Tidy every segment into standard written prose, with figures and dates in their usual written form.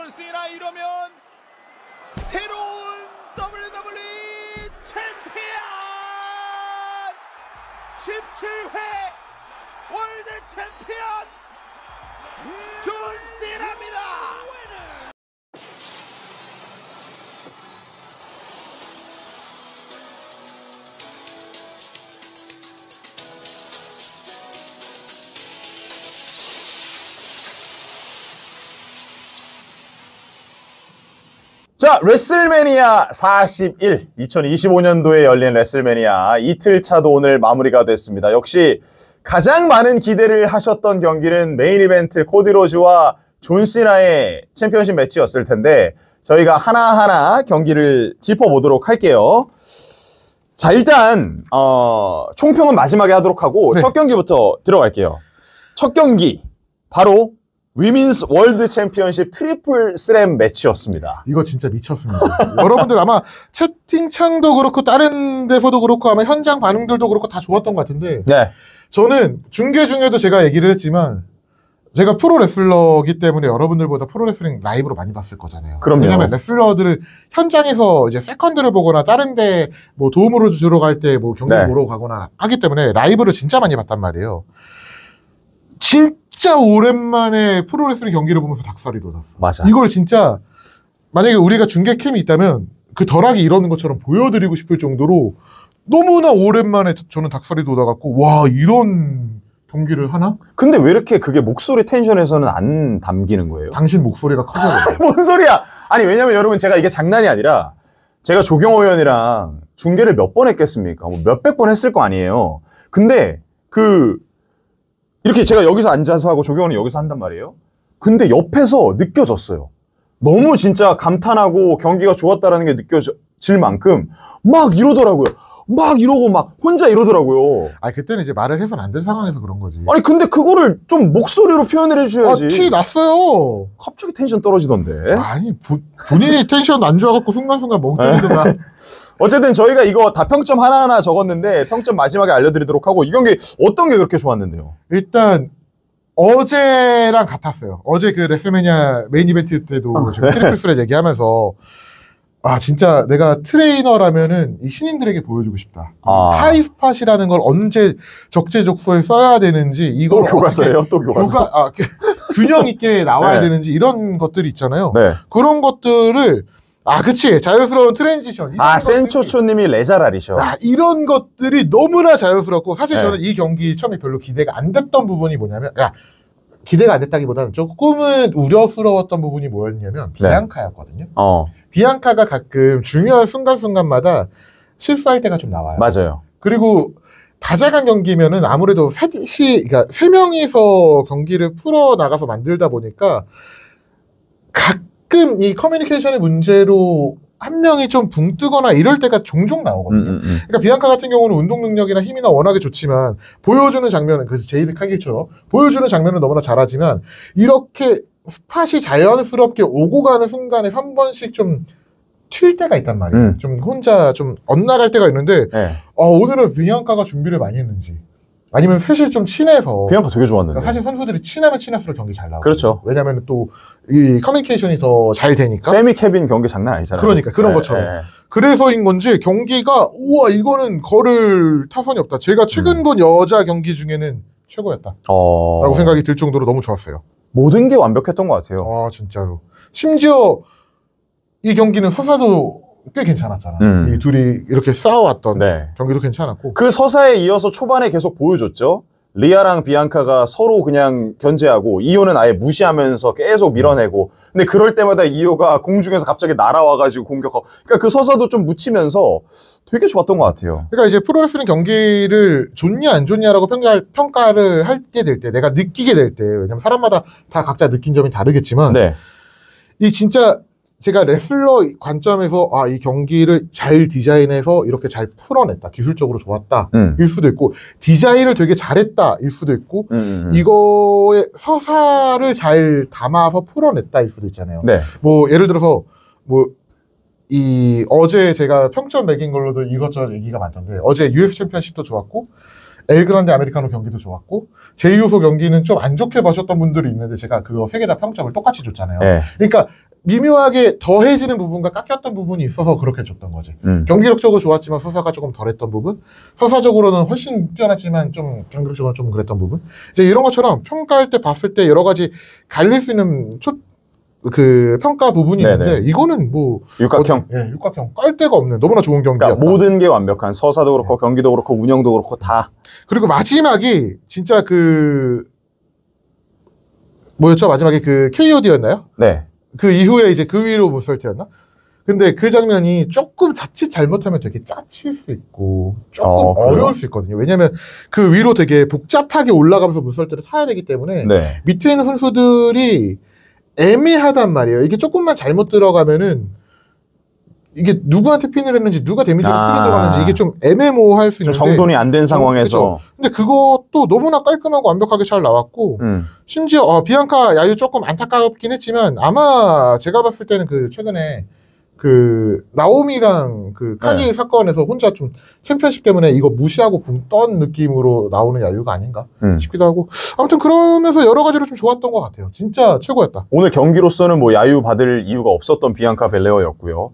존시나 이러면 새로운 WWE 챔피언 17회 월드 챔피언 존시나입니다. 자, 레슬매니아 41, 2025년도에 열린 레슬매니아 이틀차도 오늘 마무리가 됐습니다. 역시 가장 많은 기대를 하셨던 경기는 메인 이벤트 코디 로즈와 존시나의 챔피언십 매치였을 텐데 저희가 하나하나 경기를 짚어보도록 할게요. 자, 일단 총평은 마지막에 하도록 하고 첫 경기부터 들어갈게요. 첫 경기 바로 위민스 월드 챔피언십 트리플 스램 매치였습니다. 이거 진짜 미쳤습니다. 여러분들 아마 채팅창도 그렇고 다른 데서도 그렇고 아마 현장 반응들도 그렇고 다 좋았던 것 같은데 네. 저는 중계 중에도 제가 얘기를 했지만 제가 프로레슬러기 때문에 여러분들보다 프로레슬링 라이브로 많이 봤을 거잖아요. 그럼요. 왜냐면 레슬러들은 현장에서 이제 세컨드를 보거나 다른 데 뭐 도움으로 주러 갈 때 뭐 경기 보러 가거나 하기 때문에 라이브를 진짜 많이 봤단 말이에요. 진짜 오랜만에 프로레슬링 경기를 보면서 닭살이 돋았어. 맞아. 이걸 진짜 만약에 우리가 중계캠이 있다면 그 덜하게 이러는 것처럼 보여드리고 싶을 정도로 너무나 오랜만에 저는 닭살이 돋아갖고 와 이런 경기를 하나? 근데 왜 이렇게 그게 목소리 텐션에서는 안 담기는 거예요? 당신 목소리가 커져요. 뭔 소리야? 아니 왜냐면 여러분 제가 이게 장난이 아니라 제가 조경호 의원이랑 중계를 몇 번 했겠습니까? 뭐 몇백 번 했을 거 아니에요. 근데 이렇게 제가 여기서 앉아서 하고 조경호는 여기서 한단 말이에요. 근데 옆에서 느껴졌어요. 너무 진짜 감탄하고 경기가 좋았다라는 게 느껴질 만큼 막 이러더라고요. 막 이러고 막 혼자 이러더라고요. 아 그때는 이제 말을 해서는 안 된 상황에서 그런 거지. 아니 근데 그거를 좀 목소리로 표현을 해주셔야지. 티 났어요. 갑자기 텐션 떨어지던데. 아니 본인이 텐션 안 좋아갖고 순간순간 멍 때리더라. 어쨌든 저희가 이거 다 평점 하나하나 적었는데 평점 마지막에 알려드리도록 하고 이 경기 어떤 게 그렇게 좋았는데요? 일단 어제랑 같았어요. 어제 그 레슬매니아 메인 이벤트 때도 제가 트리플 스렛 얘기하면서 아 진짜 내가 트레이너라면은 이 신인들에게 보여주고 싶다. 하이스팟이라는 걸 언제 적재적소에 써야 되는지 이걸 또 교과서예요? 또 교과서? 균형 있게 나와야 네. 되는지 이런 것들이 있잖아요. 네. 그런 것들을 그치 자연스러운 트랜지션. 센초초님이 레자랄이셔. 이런 것들이 너무나 자연스럽고 사실 저는 이 경기 처음에 별로 기대가 안 됐던 부분이 뭐냐면 기대가 안 됐다기보다는 조금은 우려스러웠던 부분이 뭐였냐면 비앙카였거든요. 비앙카가 가끔 중요한 순간순간마다 실수할 때가 좀 나와요. 맞아요. 그리고 다자간 경기면은 아무래도 그러니까 세 명이서 경기를 풀어 나가서 만들다 보니까 가끔 이 커뮤니케이션의 문제로 한 명이 좀 붕 뜨거나 이럴 때가 종종 나오거든요. 그러니까 비앙카 같은 경우는 운동 능력이나 힘이나 워낙에 좋지만 보여주는 장면은 그래서 제이드 카길처럼 보여주는 장면은 너무나 잘하지만 이렇게 스팟이 자연스럽게 오고 가는 순간에 3번씩 좀 튈 때가 있단 말이에요. 좀 혼자 좀 엇나갈 때가 있는데 오늘은 비앙카가 준비를 많이 했는지 아니면 셋이 좀 친해서 비앙카 되게 좋았는데 그러니까 사실 선수들이 친하면 친할수록 경기 잘 나오고 그렇죠. 왜냐하면 또 이 커뮤니케이션이 더 잘 되니까 세미 케빈 경기 장난 아니잖아요. 그러니까 그런 것처럼 그래서인 건지 경기가 우와 이거는 걸을 타선이 없다. 제가 최근 본 여자 경기 중에는 최고였다 라고 생각이 들 정도로 너무 좋았어요. 모든 게 완벽했던 것 같아요. 진짜로. 심지어 이 경기는 서사도 꽤 괜찮았잖아. 이 둘이 이렇게 싸워왔던 경기도 괜찮았고 그 서사에 이어서 초반에 계속 보여줬죠. 리아랑 비앙카가 서로 그냥 견제하고 이호는 아예 무시하면서 계속 밀어내고 근데 그럴 때마다 이호가 공중에서 갑자기 날아와가지고 공격하고 그러니까 그 서사도 좀 묻히면서 되게 좋았던 것 같아요. 그러니까 이제 프로레슬링 경기를 좋냐 안 좋냐라고 평가를 하게 될 때 내가 느끼게 될 때 왜냐면 사람마다 다 각자 느낀 점이 다르겠지만 이 진짜 제가 레슬러 관점에서 이 경기를 잘 디자인해서 이렇게 잘 풀어냈다. 기술적으로 좋았다. 일 수도 있고 디자인을 되게 잘했다. 일 수도 있고 이거의 서사를 잘 담아서 풀어냈다. 일 수도 있잖아요. 뭐 예를 들어서 어제 제가 평점 매긴 걸로도 이것저것 얘기가 많던데 어제 US 챔피언십도 좋았고 엘그란데 아메리카노 경기도 좋았고 제이우소 경기는 좀 안 좋게 보셨던 분들이 있는데 제가 그거 세 개 다 평점을 똑같이 줬잖아요. 그러니까 미묘하게 더해지는 부분과 깎였던 부분이 있어서 그렇게 줬던 거지. 경기력적으로 좋았지만 서사가 조금 덜했던 부분, 서사적으로는 훨씬 뛰어났지만 좀 경기력적으로 좀 그랬던 부분. 이제 이런 것처럼 평가할 때 봤을 때 여러 가지 갈릴 수 있는 그 평가 부분이 네네. 있는데 이거는 뭐 육각형. 예, 육각형 깔 데가 없는 너무나 좋은 경기였다. 그러니까 모든 게 완벽한 서사도 그렇고 경기도 그렇고 운영도 그렇고 다. 그리고 마지막이 진짜 그 뭐였죠? 마지막에 그 KOD였나요? 네. 그 이후에 이제 그 위로 무설트였나? 근데 그 장면이 조금 자칫 잘못하면 되게 짜칠 수 있고 조금 어려울 수 있거든요. 왜냐면 그 위로 되게 복잡하게 올라가면서 무설트를 타야 되기 때문에 네. 밑에 있는 선수들이 애매하단 말이에요. 이게 조금만 잘못 들어가면은 이게 누구한테 핀을 했는지 누가 데미지를 크게 들어가는지 이게 좀 애매모호할 수 좀 있는데 정돈이 안 된 상황에서. 그쵸. 근데 그것도 너무나 깔끔하고 완벽하게 잘 나왔고 심지어 비앙카 야유 조금 안타깝긴 했지만 아마 제가 봤을 때는 그 최근에 그 나오미랑 그 카니 네. 사건에서 혼자 좀 챔피언십 때문에 이거 무시하고 붕 떤 느낌으로 나오는 야유가 아닌가 싶기도 하고 아무튼 그러면서 여러 가지로 좀 좋았던 것 같아요. 진짜 최고였다. 오늘 경기로서는 뭐 야유 받을 이유가 없었던 비앙카 벨레어였고요.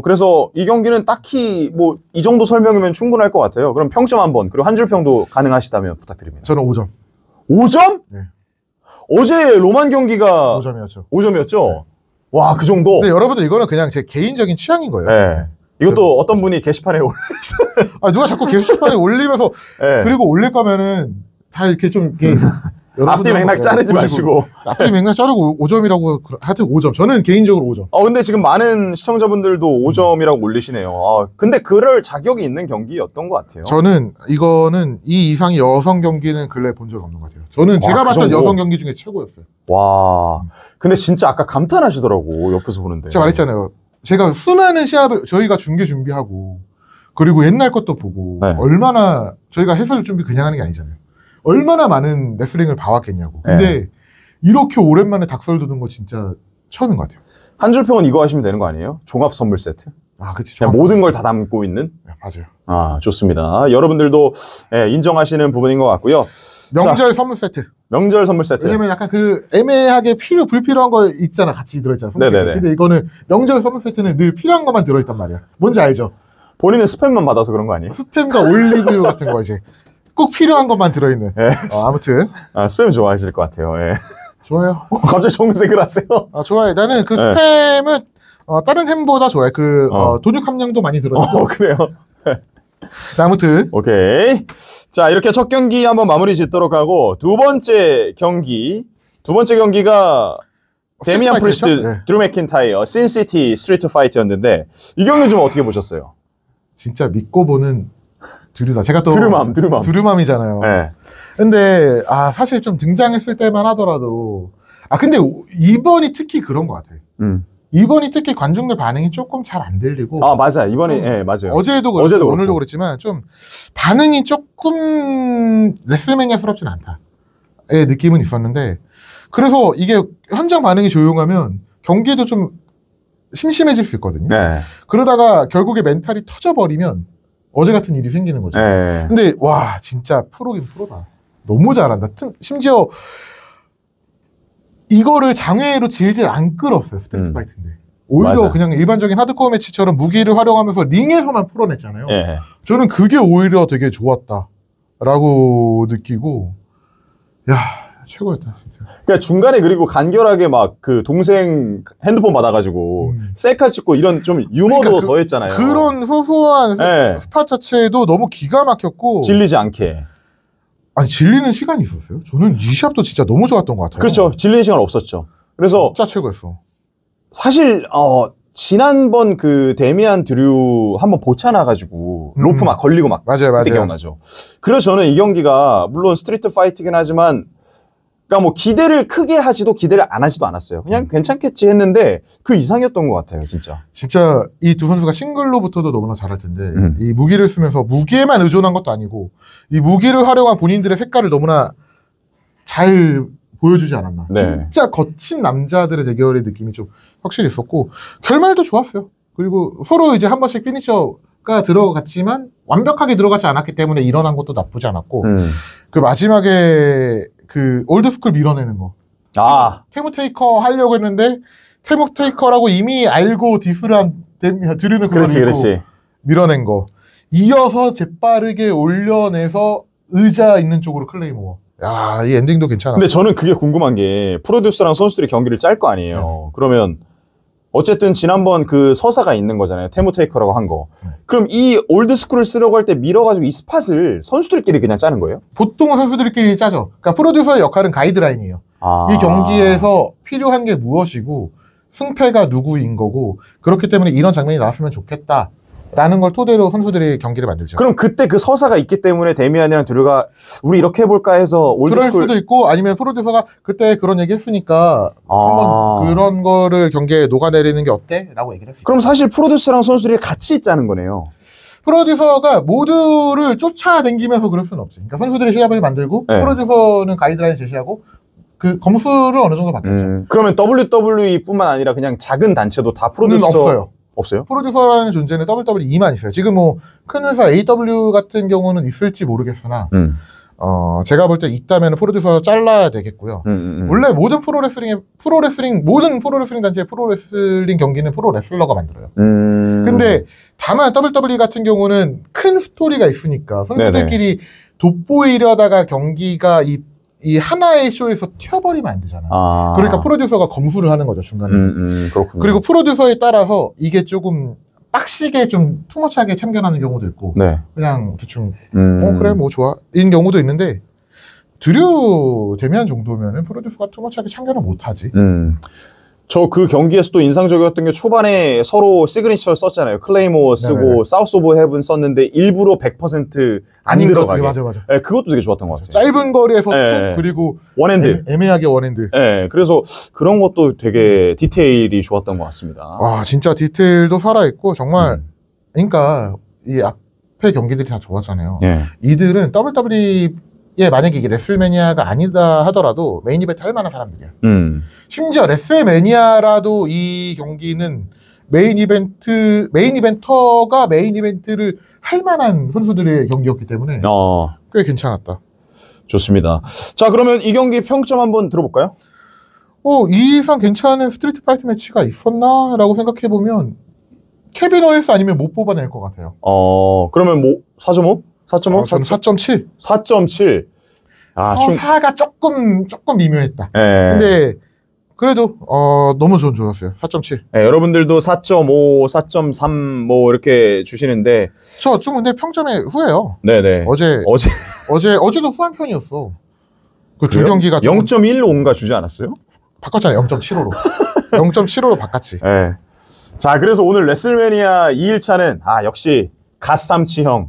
그래서 이 경기는 딱히 뭐 이 정도 설명이면 충분할 것 같아요. 그럼 평점 한번 그리고 한 줄 평도 가능하시다면 부탁드립니다. 저는 5점. 5점? 네. 어제 로만 경기가 5점이었죠. 5점이었죠? 네. 와, 그 정도? 근데 여러분들 이거는 그냥 제 개인적인 취향인 거예요. 네. 이것도 어떤 분이 게시판에 아, 누가 자꾸 게시판에 올리면서 네. 그리고 올릴 거면은 다 이렇게 좀 이렇게 앞뒤 맥락 자르지 마시고 앞뒤 맥락 자르고 5점이라고 하여튼 5점. 저는 개인적으로 5점. 근데 지금 많은 시청자분들도 5점이라고 올리시네요. 근데 그럴 자격이 있는 경기였던 것 같아요. 저는 이거는 이 이상의 여성 경기는 근래 본 적 없는 것 같아요. 저는 제가 그 봤던 정도? 여성 경기 중에 최고였어요. 와, 근데 진짜 아까 감탄하시더라고, 옆에서 보는데. 제가 말했잖아요. 제가 수많은 시합을 저희가 중계 준비하고 그리고 옛날 것도 보고 네. 얼마나 저희가 해설 준비 그냥 하는 게 아니잖아요. 얼마나 많은 레슬링을 봐왔겠냐고. 근데 이렇게 오랜만에 닭설 돋은 거 진짜 처음인 것 같아요. 한 줄 평은 이거 하시면 되는 거 아니에요? 종합 선물 세트? 아, 그치. 그냥 모든 걸 다 담고 있는? 네, 맞아요. 아, 좋습니다. 여러분들도 인정하시는 부분인 것 같고요. 명절 선물 세트. 명절 선물 세트. 왜냐면 약간 그 애매하게 불필요한 거 있잖아. 같이 들어있잖아. 네네네. 근데 이거는 명절 선물 세트는 늘 필요한 것만 들어있단 말이야. 뭔지 알죠? 본인은 스팸만 받아서 그런 거 아니에요? 스팸과 올리브유 같은 거 이제. 꼭 필요한 것만 들어있는. 네. 아무튼. 스팸 좋아하실 것 같아요. 예. 좋아요. 갑자기 정색을 하세요? 좋아요. 나는 그 스팸은 다른 햄보다 좋아해. 돈육 함량도 많이 들어있고. 그래요? 아무튼. 오케이. 자, 이렇게 첫 경기 한번 마무리 짓도록 하고, 두 번째 경기가 데미안 프리스트, 네. 드루 맥킨타이어, 신시티 스트리트 파이트였는데, 이 경기 좀 어떻게 보셨어요? 진짜 믿고 보는 드류다. 제가 또 드류맘이잖아요. 네. 근데 사실 좀 등장했을 때만 하더라도 근데 이번이 특히 그런 것 같아요. 이번이 특히 관중들 반응이 조금 잘 안 들리고 맞아요. 이번에 맞아요. 어제도 그렇고 오늘도 그렇지만 좀 반응이 조금 레슬매니아스럽진 않다의 느낌은 있었는데 그래서 이게 현장 반응이 조용하면 경기에도 좀 심심해질 수 있거든요. 네. 그러다가 결국에 멘탈이 터져버리면 어제 같은 일이 생기는 거죠. 네. 근데 와 진짜 프로긴 프로다. 너무 잘한다. 심지어 이거를 장외로 질질 안 끌었어요. 스트리트 파이트인데. 오히려 맞아. 그냥 일반적인 하드코어 매치처럼 무기를 활용하면서 링에서만 풀어냈잖아요. 네. 저는 그게 오히려 되게 좋았다라고 느끼고 야 최고였다 진짜. 그러니까 중간에 그리고 간결하게 막 그 동생 핸드폰 받아가지고 셀카 찍고 이런 좀 유머도 그러니까 더했잖아요. 그런 소소한 네. 스팟 자체도 너무 기가 막혔고 질리지 않게. 아니 질리는 시간이 있었어요? 저는 이 시합도 진짜 너무 좋았던 것 같아요. 그렇죠. 질리는 시간 없었죠. 그래서 진짜 최고였어. 사실 지난번 그 데미안 드류 한번 보차나가지고 로프 막 걸리고 막 맞아요. 그때 기억나죠. 그래서 저는 이 경기가 물론 스트리트 파이트긴 하지만 그러니까 뭐 기대를 크게 하지도 기대를 안 하지도 않았어요. 그냥 괜찮겠지 했는데 그 이상이었던 것 같아요, 진짜. 진짜 이 두 선수가 싱글로부터도 너무나 잘할 텐데 이 무기를 쓰면서 무기에만 의존한 것도 아니고 이 무기를 활용한 본인들의 색깔을 너무나 잘 보여주지 않았나. 네. 진짜 거친 남자들의 대결의 느낌이 좀 확실히 있었고 결말도 좋았어요. 그리고 서로 이제 한 번씩 피니셔가 들어갔지만 완벽하게 들어가지 않았기 때문에 일어난 것도 나쁘지 않았고 그 마지막에 그 올드스쿨 밀어내는 거. 캐무테이커 하려고 했는데 테이커라고 이미 알고 들으는 그걸 그렇지, 읽고 그렇지. 밀어낸 거. 이어서 재빠르게 올려내서 의자 있는 쪽으로 클레이모어. 야, 이 엔딩도 괜찮아. 근데 저는 그게 궁금한 게 프로듀서랑 선수들이 경기를 짤 거 아니에요. 네. 그러면 어쨌든 지난번 그 서사가 있는 거잖아요. 테이커라고 한 거. 네. 그럼 이 올드스쿨을 쓰려고 할 때 밀어가지고 이 스팟을 선수들끼리 그냥 짜는 거예요? 보통 선수들끼리 짜죠. 그러니까 프로듀서의 역할은 가이드라인이에요. 아. 이 경기에서 필요한 게 무엇이고 승패가 누구인 거고 그렇기 때문에 이런 장면이 나왔으면 좋겠다. 라는 걸 토대로 선수들이 경기를 만들죠. 그럼 그때 그 서사가 있기 때문에 데미안이랑 드류가 우리 이렇게 해볼까 해서 올드스쿨. 그럴 수도 있고 아니면 프로듀서가 그때 그런 얘기 했으니까 한번 그런 거를 경기에 녹아내리는 게 어때? 라고 얘기를 했어요. 그럼 사실 프로듀서랑 선수들이 같이 짜는 거네요. 프로듀서가 모두를 쫓아다니면서 그럴 수는 없지. 그러니까 선수들이 시합을 만들고 네. 프로듀서는 가이드라인 제시하고 그 검수를 어느 정도 받겠죠. 그러면 WWE뿐만 아니라 그냥 작은 단체도 다 프로듀서 없어요. 없어요? 프로듀서라는 존재는 WWE만 있어요. 지금 뭐 큰 회사 AW 같은 경우는 있을지 모르겠으나 제가 볼 때 있다면 프로듀서 잘라야 되겠고요. 원래 모든 모든 프로레슬링 단체의 프로레슬링 경기는 프로레슬러가 만들어요. 근데 다만 WWE 같은 경우는 큰 스토리가 있으니까 선수들끼리 돋보이려다가 경기가 이 하나의 쇼에서 튀어버리면 안 되잖아. 그러니까 프로듀서가 검수를 하는 거죠, 중간에서. 그렇군요. 그리고 프로듀서에 따라서 이게 조금 빡시게 좀 투머치하게 참견하는 경우도 있고 네. 그냥 대충 그래 뭐 좋아 인 경우도 있는데 드류 데미안 정도면은 프로듀서가 투머치하게 참견을 못하지. 저 그 경기에서 또 인상적이었던 게 초반에 서로 시그니처를 썼잖아요. 클레이모 쓰고 네네. 사우스 오브 헤븐 썼는데 일부러 100% 안 들어가게. 맞아. 네, 그것도 되게 좋았던 것 같아요. 짧은 거리에서 네. 툭 그리고 원핸드. 애매하게 원핸드. 네, 그래서 그런 것도 되게 디테일이 좋았던 것 같습니다. 와 진짜 디테일도 살아있고 정말 그러니까 이 앞에 경기들이 다 좋았잖아요. 네. 이들은 WWE에 만약에 이게 레슬매니아가 아니다 하더라도 메인 이벤트 할 만한 사람들이야. 심지어 레슬매니아라도 이 경기는 메인 이벤터가 메인 이벤트를 할 만한 선수들의 경기였기 때문에 꽤 괜찮았다. 좋습니다. 자, 그러면 이 경기 평점 한번 들어볼까요? 이 이상 괜찮은 스트리트 파이트 매치가 있었나? 라고 생각해보면 케빈 오웬스 아니면 못 뽑아낼 것 같아요. 그러면 뭐 4.5? 4.5? 저는 4.7. 4.7. 서사가 조금 미묘했다. 네. 근데 그래도 너무 좋았어요. 4.7. 네, 여러분들도 4.5, 4.3 뭐 이렇게 주시는데 저 좀 근데 평점에 후해요. 네네. 어제도 후한 편이었어. 그 두 경기가 0.15인가 주지 않았어요? 바꿨잖아요. 0.75로. 0.75로 바꿨지. 네. 자, 그래서 오늘 레슬매니아 2일차는 역시 갓삼치 형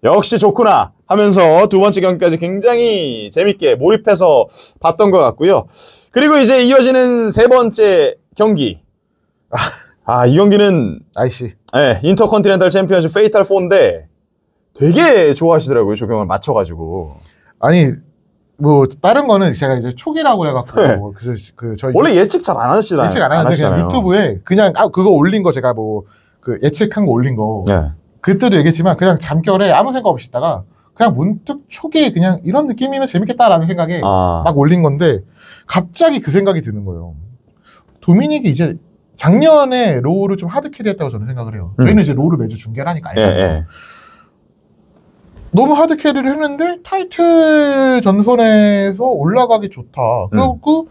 역시 좋구나 하면서 두 번째 경기까지 굉장히 재밌게 몰입해서 봤던 것 같고요. 그리고 이제 이어지는 세 번째 경기. 이 경기는 IC. 네, 인터컨티넨탈 챔피언십 페이탈 4인데 되게 좋아하시더라고요. 조경을 맞춰가지고. 아니 뭐 다른 거는 제가 이제 초기라고 해갖고 저희 원래 예측 잘 안 하시잖아요. 예측 안 하는데 그냥 유튜브에 그냥 그거 올린 거 제가 뭐 그 예측한 거 올린 거 그때도 얘기했지만 그냥 잠결에 아무 생각 없이 있다가 그냥 문득 초기에 그냥 이런 느낌이면 재밌겠다라는 생각에 막 올린 건데 갑자기 그 생각이 드는 거예요. 도미닉이 이제 작년에 로우를 좀 하드캐리 했다고 저는 생각을 해요. 저희는 이제 로우를 매주 중계를 하니까 알잖아요. 너무 하드캐리를 했는데 타이틀 전선에서 올라가기 좋다. 그리고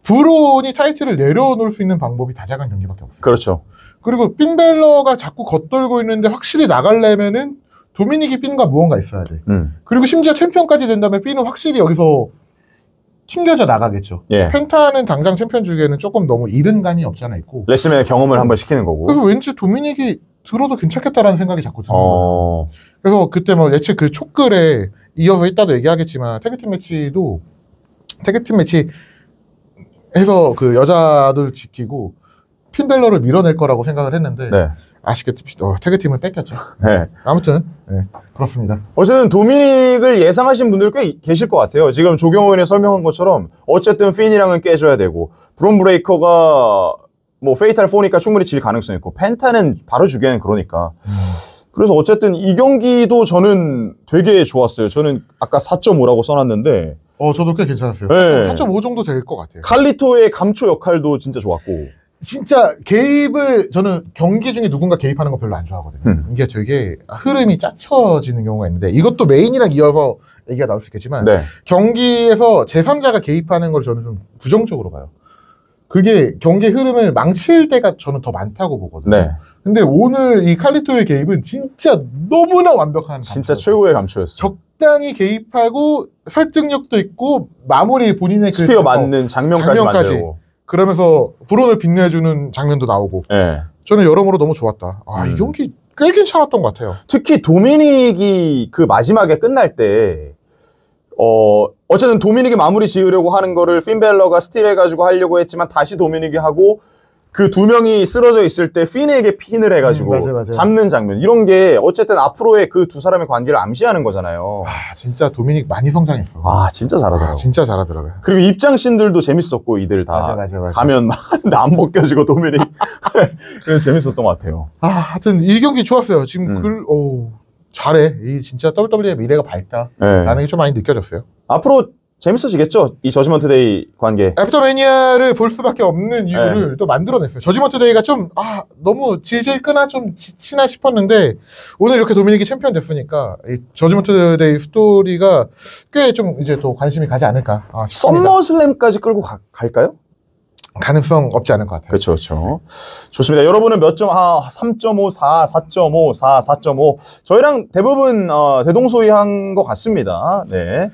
브론이 타이틀을 내려놓을 수 있는 방법이 다자간 경기밖에 없어요. 그렇죠. 그리고 핀벨러가 자꾸 겉돌고 있는데 확실히 나가려면은 도미닉이 핀과 무언가 있어야 돼. 그리고 심지어 챔피언까지 된다면 핀은 확실히 여기서 튕겨져 나가겠죠. 펜타는 당장 챔피언 주기에는 조금 너무 이른 감이 없지 않아 있고. 레슬매니아 경험을 한번 시키는 거고. 그래서 왠지 도미닉이 들어도 괜찮겠다라는 생각이 자꾸 드는 거예요. 그래서 그때 뭐 예측 그 촉글에 이어서 이따도 얘기하겠지만 태그팀 매치 해서 그 여자들 지키고 핀벨러를 밀어낼 거라고 생각을 했는데 아쉽게 태그팀은 뺏겼죠. 아무튼 그렇습니다. 어쨌든 도미닉을 예상하신 분들 꽤 계실 것 같아요. 지금 조경호인이 설명한 것처럼 어쨌든 핀이랑은 깨줘야 되고 브론 브레이커가 뭐 페이탈 4니까 충분히 질 가능성이 있고 펜타는 바로 주기에는 그러니까 그래서 어쨌든 이 경기도 저는 되게 좋았어요. 저는 아까 4.5라고 써놨는데 저도 꽤 괜찮았어요. 4.5 정도 될 것 같아요. 칼리토의 감초 역할도 진짜 좋았고 진짜 개입을 저는 경기 중에 누군가 개입하는 거 별로 안 좋아하거든요. 이게 되게 흐름이 짜쳐지는 경우가 있는데 이것도 메인이랑 이어서 얘기가 나올 수 있겠지만 네. 경기에서 제3자가 개입하는 걸 저는 좀 부정적으로 봐요. 그게 경기 흐름을 망칠 때가 저는 더 많다고 보거든요. 네. 근데 오늘 이 칼리토의 개입은 진짜 너무나 완벽한 진짜 감초였어요. 최고의 감초였어요. 적당히 개입하고 설득력도 있고 마무리 본인의 스피어 맞는 장면까지 만들고. 그러면서 브론을 빛내주는 장면도 나오고 네. 저는 여러모로 너무 좋았다. 이 경기 꽤 괜찮았던 것 같아요. 특히 도미닉이 그 마지막에 끝날 때 어쨌든 도미닉이 마무리 지으려고 하는 거를 핀벨러가 스틸해가지고 하려고 했지만 다시 도미닉이 하고 그 두 명이 쓰러져 있을 때 핀에게 핀을 해가지고 맞아요. 잡는 장면 이런 게 어쨌든 앞으로의 그 두 사람의 관계를 암시하는 거잖아요. 진짜 도미닉 많이 성장했어. 진짜 잘하더라고. 진짜 잘하더라고요. 그리고 입장씬들도 재밌었고 이들 다 맞아. 가면 막 안 벗겨지고 도미닉 그래서 재밌었던 것 같아요. 하여튼 이 경기 좋았어요. 지금 잘해. 이 진짜 WWE의 미래가 밝다라는 네. 게 좀 많이 느껴졌어요. 앞으로 재밌어지겠죠? 이 저지먼트 데이 관계. 애프터매니아를 볼 수밖에 없는 이유를 또 만들어냈어요. 저지먼트 데이가 좀 너무 질질 끄나 좀 지치나 싶었는데 오늘 이렇게 도미닉이 챔피언 됐으니까 이 저지먼트 데이 스토리가 꽤 좀 이제 또 관심이 가지 않을까 싶습니다. 썸머슬램까지 끌고 갈까요? 가능성 없지 않을 것 같아요. 그렇죠. 좋습니다. 여러분은 몇 점? 3.5, 4, 4.5, 4, 4.5. 저희랑 대부분 대동소이한 것 같습니다. 네.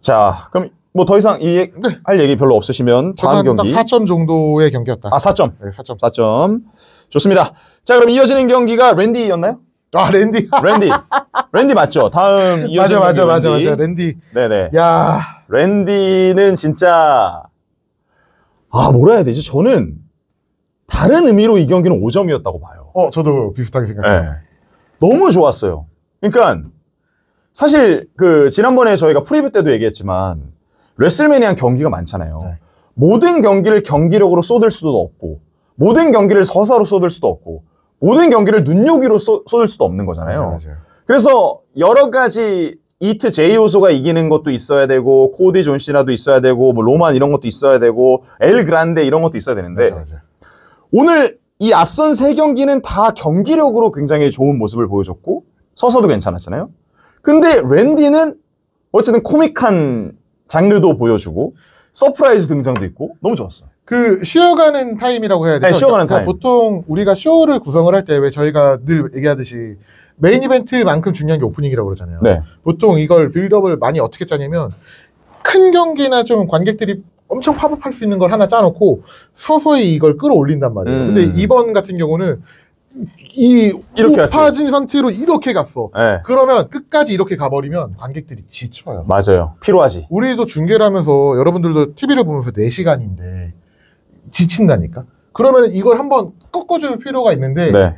자, 그럼 뭐 더 이상 할 얘기 별로 없으시면 다음 경기. 4점 정도의 경기였다. 4점. 네, 4점. 4점. 좋습니다. 자, 그럼 이어지는 경기가 랜디였나요? 랜디. 랜디 맞죠? 다음 이어지는 맞아. 경기 랜디. 네네. 야, 랜디는 진짜 뭐라 해야 되지? 저는 다른 의미로 이 경기는 5점이었다고 봐요. 저도 비슷하게 생각해요. 네. 너무 좋았어요. 그러니까 사실 지난번에 저희가 프리뷰 때도 얘기했지만 레슬매니아 경기가 많잖아요. 네. 모든 경기를 경기력으로 쏟을 수도 없고 모든 경기를 서사로 쏟을 수도 없고 모든 경기를 눈요기로 쏟을 수도 없는 거잖아요. 맞아요. 그래서 여러 가지 이트 제이오소가 이기는 것도 있어야 되고 코디 존시나도 있어야 되고 뭐 로만 이런 것도 있어야 되고 엘 그란데 이런 것도 있어야 되는데 맞아. 오늘 이 앞선 세 경기는 다 경기력으로 굉장히 좋은 모습을 보여줬고 서서도 괜찮았잖아요. 근데 랜디는 어쨌든 코믹한 장르도 보여주고 서프라이즈 등장도 있고 너무 좋았어요. 쉬어가는 타임이라고 해야 되죠? 네, 쉬어가는 타임. 보통 우리가 쇼를 구성을 할 때 왜 저희가 늘 얘기하듯이 메인 이벤트만큼 중요한 게 오프닝이라고 그러잖아요. 네. 보통 이걸 빌드업을 많이 어떻게 짜냐면 큰 경기나 좀 관객들이 엄청 팝업할 수 있는 걸 하나 짜놓고 서서히 이걸 끌어올린단 말이에요. 근데 이번 같은 경우는 이렇게 높아진 상태로 이렇게 갔어. 네. 그러면 끝까지 이렇게 가버리면 관객들이 지쳐요. 맞아요. 피로하지. 우리도 중계를 하면서 여러분들도 TV를 보면서 4시간인데 지친다니까? 그러면 이걸 한번 꺾어줄 필요가 있는데 네.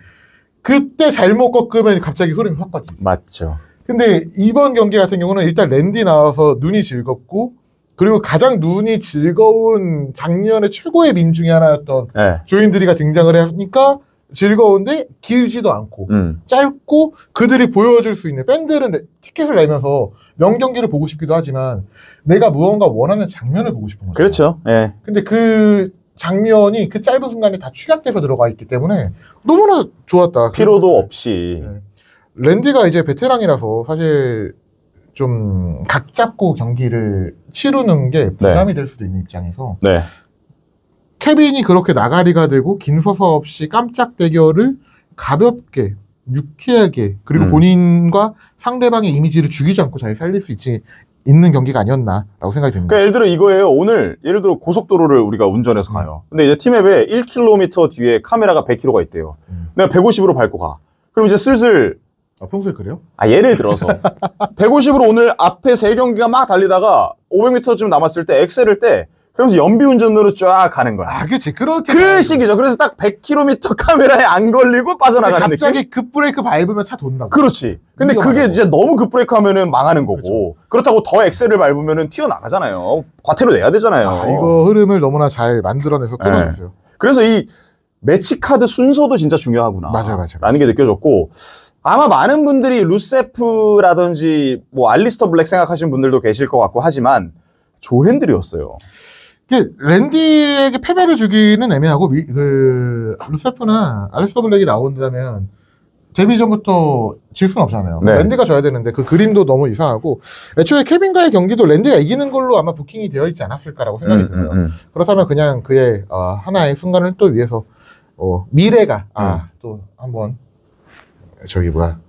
그때 잘못 꺾으면 갑자기 흐름이 확 빠지죠. 맞죠. 근데 이번 경기 같은 경우는 일단 랜디 나와서 눈이 즐겁고 그리고 가장 눈이 즐거운 작년의 최고의 밈 중에 하나였던 네. 조인들이가 등장을 하니까 즐거운데 길지도 않고 짧고 그들이 보여줄 수 있는 팬들은 티켓을 내면서 명경기를 보고 싶기도 하지만 내가 무언가 원하는 장면을 보고 싶은 거죠. 그렇죠. 네. 근데 그 장면이 그 짧은 순간에 다 축약돼서 들어가 있기 때문에 너무나 좋았다. 피로도 없이. 네. 랜디가 이제 베테랑이라서 사실 좀 각 잡고 경기를 치르는 게 부담이 될 수도 있는 입장에서 네. 케빈이 그렇게 나가리가 되고 긴 서서 없이 깜짝 대결을 가볍게 유쾌하게 그리고 본인과 상대방의 이미지를 죽이지 않고 잘 살릴 수 있는 경기가 아니었나라고 생각이 듭니다. 그러니까 예를 들어 이거예요. 오늘 예를 들어 고속도로를 우리가 운전해서 가요. 근데 이제 팀앱에 1km 뒤에 카메라가 100km가 있대요. 내가 150으로 밟고 가. 그럼 이제 슬슬 평소에 그래요? 예를 들어서 150으로 오늘 앞에 3경기가 막 달리다가 500m쯤 남았을 때 엑셀을 떼. 그러면서 연비운전으로 쫙 가는 거야. 그치. 그렇게. 그 시기죠. 그래서 딱 100km 카메라에 안 걸리고 빠져나가는 느낌? 갑자기 급브레이크 밟으면 차 돈다고. 그렇지. 근데 그게 이제 너무 급브레이크 하면은 망하는 거고. 그렇죠. 그렇다고 더 엑셀을 밟으면은 튀어나가잖아요. 과태료 내야 되잖아요. 이거 흐름을 너무나 잘 만들어내서 끊어주세요. 네. 그래서 이 매치 카드 순서도 진짜 중요하구나. 맞아요. 라는 게 느껴졌고. 아마 많은 분들이 루세프라든지 뭐 알리스터 블랙 생각하시는 분들도 계실 것 같고 하지만 조헨들이었어요. 이게 랜디에게 패배를 주기는 애매하고 루세프나 알렉스 블랙이 나온다면 데뷔 전부터 질 수는 없잖아요. 네. 랜디가 져야 되는데 그 그림도 너무 이상하고 애초에 케빈과의 경기도 랜디가 이기는 걸로 아마 부킹이 되어 있지 않았을까라고 생각이 들어요. 그렇다면 그냥 그의 하나의 순간을 또 위해서 미래가 또 한번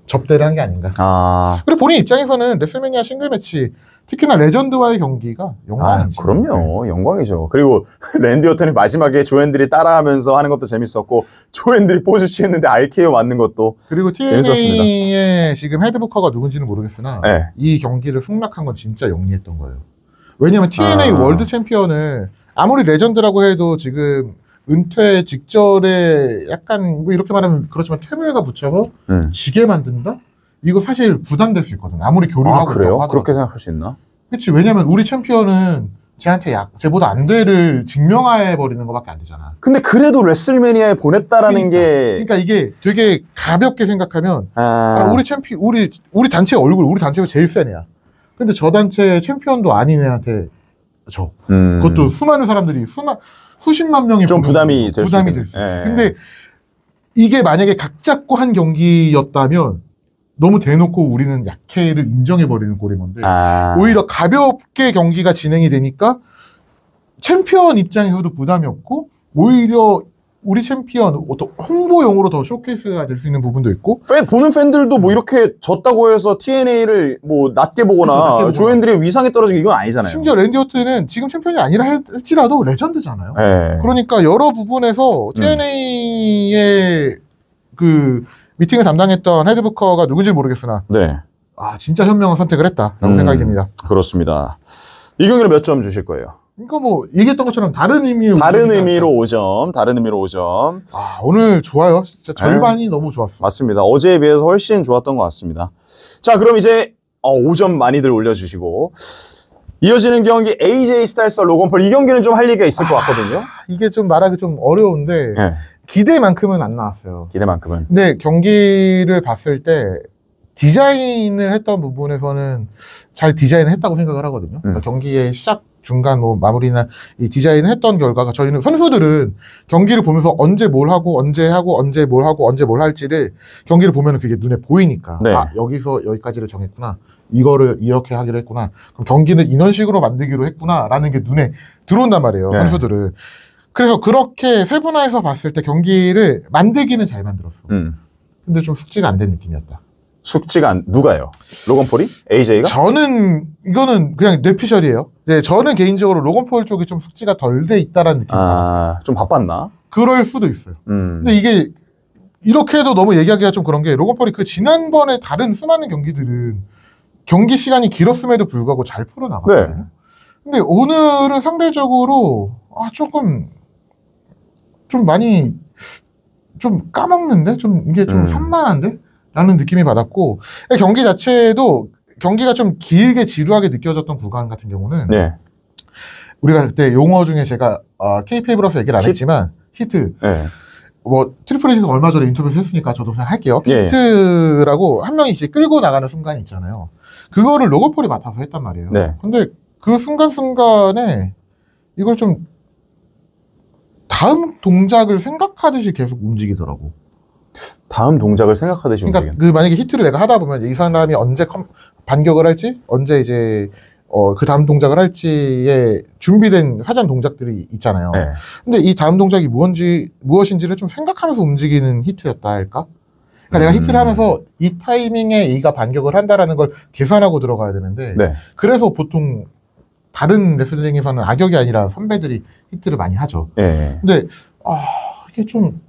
접대를 한 게 아닌가. 그리고 본인 입장에서는 레슬매니아 싱글 매치 특히나 레전드와의 경기가 영광이죠. 그럼요. 영광이죠. 그리고 랜디 오튼이 마지막에 조앤들이 따라하면서 하는 것도 재밌었고 조앤들이 포즈 취했는데 RKO 맞는 것도 그리고 TNA의 지금 헤드부커가 누군지는 모르겠으나 네. 이 경기를 승낙한 건 진짜 영리했던 거예요. 왜냐면 TNA 월드 챔피언을 아무리 레전드라고 해도 지금 은퇴 직전에 약간 뭐 이렇게 말하면 그렇지만 퇴물가 붙여서 지게 만든다? 이거 사실 부담될 수 있거든. 아무리 교류를 하고 그래요? 있다고 하더라도. 그렇게 생각할 수 있나? 그치. 왜냐면 우리 챔피언은 쟤보다 안 돼를 증명해 버리는 것밖에 안 되잖아. 근데 그래도 레슬매니아에 보냈다라는 그러니까 이게 되게 가볍게 생각하면 우리 단체 우리 단체가 제일 센 애야. 근데 저 단체 챔피언도 아닌 애한테 줘. 그것도 수많은 사람들이 수십만 명이 좀 부담이 될 수 있어요. 근데 이게 만약에 각 잡고 한 경기였다면 너무 대놓고 우리는 약해를 인정해버리는 꼴인 건데 오히려 가볍게 경기가 진행이 되니까 챔피언 입장에서도 부담이 없고 오히려 우리 챔피언 홍보용으로 더 쇼케이스가 될 수 있는 부분도 있고 보는 팬들도 뭐 이렇게 졌다고 해서 TNA를 뭐 낮게 보거나 조앤들의 위상이 떨어지고 이건 아니잖아요. 심지어 랜디 오튼은 지금 챔피언이 아니라 할지라도 레전드잖아요. 네. 그러니까 여러 부분에서 TNA의 그 미팅을 담당했던 헤드부커가 누군지 모르겠으나 진짜 현명한 선택을 했다라고 생각이 듭니다. 그렇습니다. 이 경기는 몇 점 주실 거예요? 이거 뭐 얘기했던 것처럼 다른 의미로 5점. 오늘 좋아요. 진짜 절반이 너무 좋았어. 맞습니다. 어제에 비해서 훨씬 좋았던 것 같습니다. 자, 그럼 이제 5점 많이들 올려주시고 이어지는 경기 AJ 스타일스와 로건 폴. 이 경기는 좀 할 얘기가 있을 것 같거든요. 이게 좀 말하기 좀 어려운데 기대만큼은 안 나왔어요. 기대만큼은. 근데 경기를 봤을 때 디자인을 했던 부분에서는 잘 디자인을 했다고 생각을 하거든요. 그러니까 경기의 시작, 중간, 마무리나 이 디자인을 했던 결과가 저희는 선수들은 경기를 보면서 언제 뭘 하고, 언제 뭘 하고, 언제 뭘 할지를 경기를 보면 그게 눈에 보이니까. 여기서 여기까지를 정했구나. 이거를 이렇게 하기로 했구나. 그럼 경기는 이런 식으로 만들기로 했구나. 라는 게 눈에 들어온단 말이에요. 선수들은. 그래서 그렇게 세분화해서 봤을 때 경기를 만들기는 잘 만들었어. 근데 좀 숙지가 안 된 느낌이었다. 누가요? 로건 폴이? AJ가? 이거는 그냥 뇌피셜이에요. 네, 저는 개인적으로 로건 폴 쪽이 좀 숙지가 덜 돼 있다라는 느낌이 들었어요. 좀 바빴나? 그럴 수도 있어요. 근데 이게, 이렇게 해도 너무 얘기하기가 좀 그런 게, 로건 폴이 그 지난번에 다른 수많은 경기들은 경기 시간이 길었음에도 불구하고 잘 풀어나갔거든요. 근데 오늘은 상대적으로, 좀 많이, 좀 까먹는데? 이게 좀 산만한데? 라는 느낌이 받았고, 경기 자체도 경기가 좀 길게 지루하게 느껴졌던 구간 같은 경우는 우리가 그때 용어 중에 제가 K페이브로서 얘기를 안 했지만 히트 뭐 트리플 H가 얼마 전에 인터뷰를 했으니까 저도 그냥 할게요. 히트라고 한 명이 이제 끌고 나가는 순간이 있잖아요. 그거를 로건 폴이 맡아서 했단 말이에요. 근데 그 순간순간에 이걸 좀 다음 동작을 생각하듯이 계속 움직이더라고. 다음 동작을 생각하듯이 그러니까 만약에 히트를 내가 하다 보면 이 사람이 언제 반격을 할지, 언제 이제 그 다음 동작을 할지에 준비된 사전 동작들이 있잖아요. 근데 이 다음 동작이 무엇인지를 좀 생각하면서 움직이는 히트였다 할까? 그러니까 내가 히트를 하면서 이 타이밍에 이가 반격을 한다라는 걸 계산하고 들어가야 되는데 그래서 보통 다른 레슬링에서는 악역이 아니라 선배들이 히트를 많이 하죠. 근데 이게 좀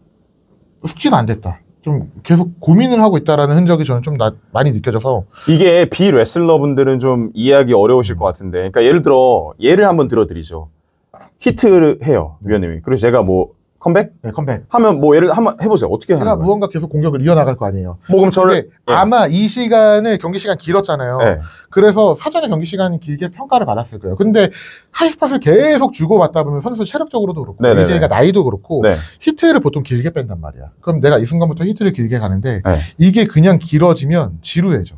숙지가 안 됐다. 좀 계속 고민을 하고 있다라는 흔적이 저는 좀 많이 느껴져서 이게 비레슬러분들은 좀 이해하기 어려우실 것 같은데 그러니까 예를 한번 들어드리죠. 히트를 해요. 위원님이. 그래서 제가 뭐 컴백? 컴백. 하면 뭐 예를 한번 해보세요. 어떻게 하는 제가 거예요? 무언가 계속 공격을 이어나갈 거 아니에요. 그럼 저를 아마 이 시간을 경기 시간 길었잖아요. 그래서 사전에 경기 시간이 길게 평가를 받았을 거예요. 근데 하이스팟을 계속 주고받다 보면 선수 체력적으로도 그렇고 AJ가 나이도 그렇고 히트를 보통 길게 뺀단 말이야. 그럼 내가 이 순간부터 히트를 길게 가는데 이게 그냥 길어지면 지루해져.